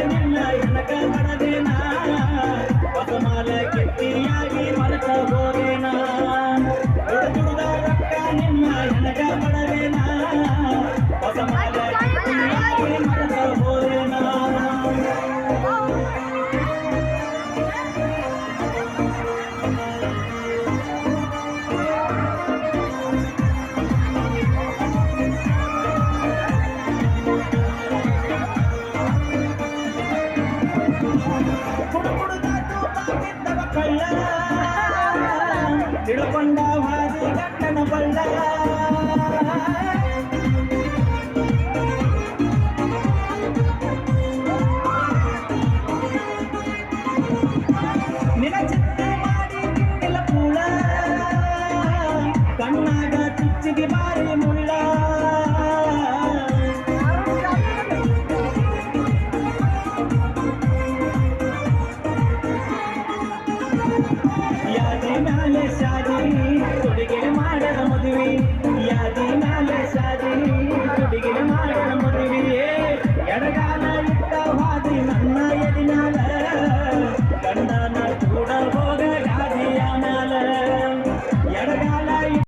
ನಿನ್ನ ಎನಕ ಬಡದೇನಾ ಹೊಸಮಾಲ ಕೆಟ್ಟಿಯಾಗಿ ಮರೆತ ಹೋದೇನಾ ದುಡ್ದ ರೊಕ್ಕ ನಿನ್ನ ಎನಕ ಬಡದೇನಾ ಹೊಸಮಾಲ ಕೆಟ್ಟಿಯಾಗಿ ಮರೆತ ಹೋದೇನಾ ತಿಳ್ಕೊಂಡ ಹಾದಿ ಗಂಡನ ಬಳ್ಳ ನಿನ ಚಿತ್ತ ಮಾಡಿ ತಿಂದಿಲ್ಲ ಕೂಳ ಕಣ್ಣಾಗ ಚುಚ್ಚಿಗೆ ಬಾರಿ ಮುಳ್ಳ ಯಾದಿ ಮ್ಯಾಲೆ ಶಾದಿ ತುಡಿಗೆ ಮಾಡದ ಮದುವೆ ಯಾದಿ ಮ್ಯಾಲೆ ಶಾದಿ ತುಡಿಗೆ ಮಾಡದ